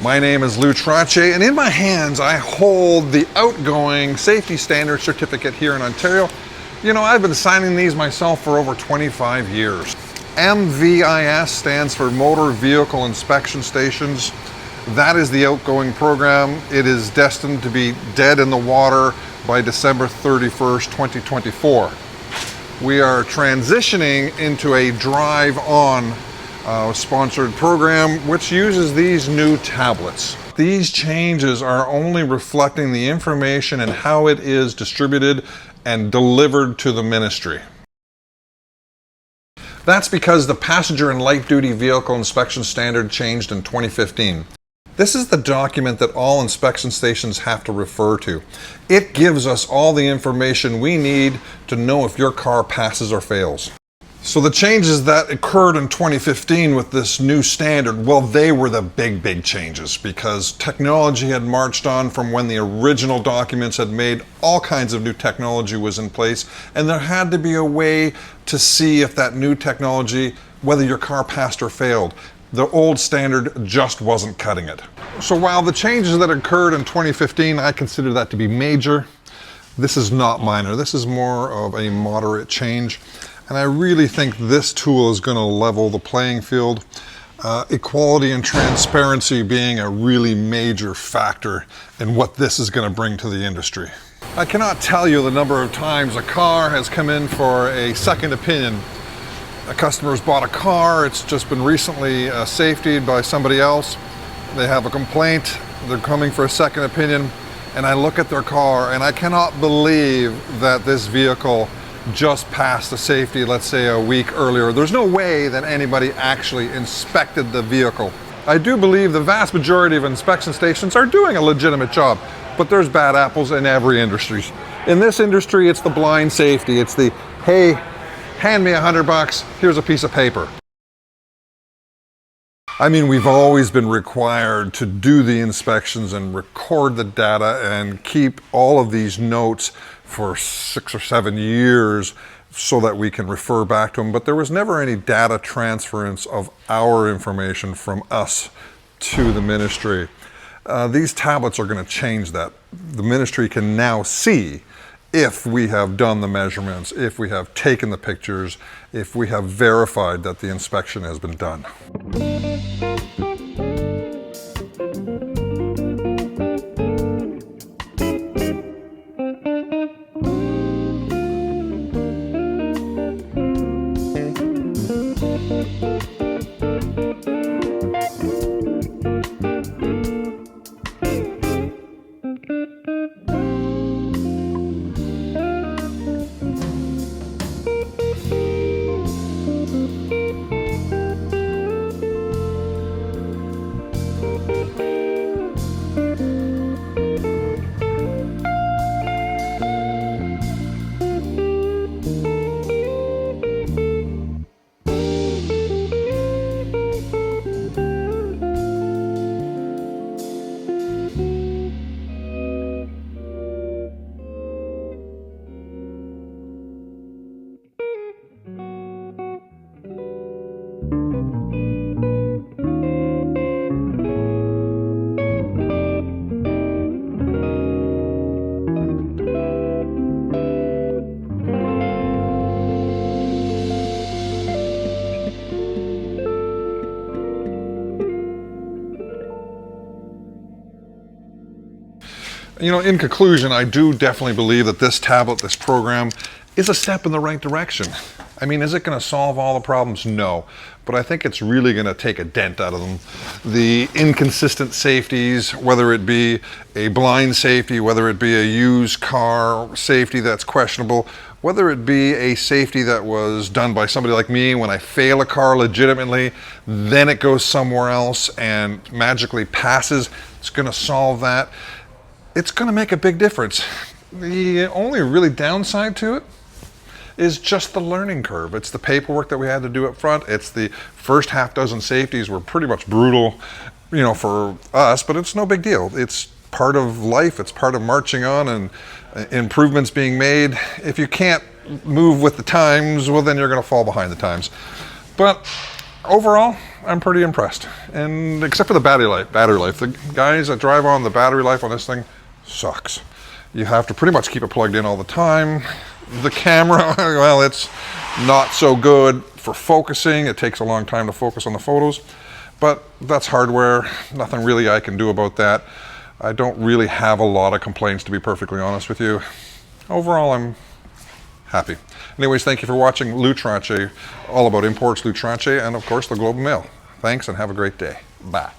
My name is Trottier, and in my hands I hold the outgoing safety standard certificate here in Ontario. You know, I've been signing these myself for over 25 years. MVIS stands for Motor Vehicle Inspection Stations. That is the outgoing program. It is destined to be dead in the water by December 31st, 2024. We are transitioning into a drive-on sponsored program which uses these new tablets. These changes are only reflecting the information and how it is distributed and delivered to the ministry. That's because the Passenger and Light Duty Vehicle Inspection Standard changed in 2015. This is the document that all inspection stations have to refer to. It gives us all the information we need to know if your car passes or fails. So the changes that occurred in 2015 with this new standard, well, they were the big changes because technology had marched on from when the original documents had made all kinds of new technology was in place, and there had to be a way to see if that new technology, whether your car passed or failed. The old standard just wasn't cutting it. So while the changes that occurred in 2015, I consider that to be major, this is not minor. This is more of a moderate change. And I really think this tool is going to level the playing field. Equality and transparency being a really major factor in what this is going to bring to the industry. I cannot tell you the number of times a car has come in for a second opinion. A customer's bought a car, it's just been recently safetied by somebody else. They have a complaint, they're coming for a second opinion, and I look at their car and I cannot believe that this vehicle just passed the safety, let's say a week earlier. There's no way that anybody actually inspected the vehicle. I do believe the vast majority of inspection stations are doing a legitimate job, but there's bad apples in every industry. In this industry, it's the blind safety. It's the, hey, hand me $100, here's a piece of paper. I mean, we've always been required to do the inspections and record the data and keep all of these notes for 6 or 7 years so that we can refer back to them, but there was never any data transference of our information from us to the ministry. These tablets are going to change that. The ministry can now see if we have done the measurements, if we have taken the pictures, if we have verified that the inspection has been done. You know, in conclusion, I do definitely believe that this tablet, this program, is a step in the right direction. I mean, is it going to solve all the problems? No. But I think it's really going to take a dent out of them. The inconsistent safeties, whether it be a blind safety, whether it be a used car safety that's questionable, whether it be a safety that was done by somebody like me when I fail a car legitimately, then it goes somewhere else and magically passes, it's going to solve that. It's going to make a big difference. The only really downside to it is just the learning curve. It's the paperwork that we had to do up front. It's the first half dozen safeties were pretty much brutal, you know, for us, but it's no big deal. It's part of life. It's part of marching on and improvements being made. If you can't move with the times, well, then you're going to fall behind the times. But overall, I'm pretty impressed. And except for the battery life, the guys that drive on, the battery life on this thing sucks. You have to pretty much keep it plugged in all the time. The camera, well, it's not so good for focusing. It takes a long time to focus on the photos, but that's hardware. Nothing really I can do about that. I don't really have a lot of complaints, to be perfectly honest with you. Overall, I'm happy. Anyways, thank you for watching Lou Trottier, all about imports, Lou Trottier, and of course the Globe and Mail. Thanks and have a great day. Bye.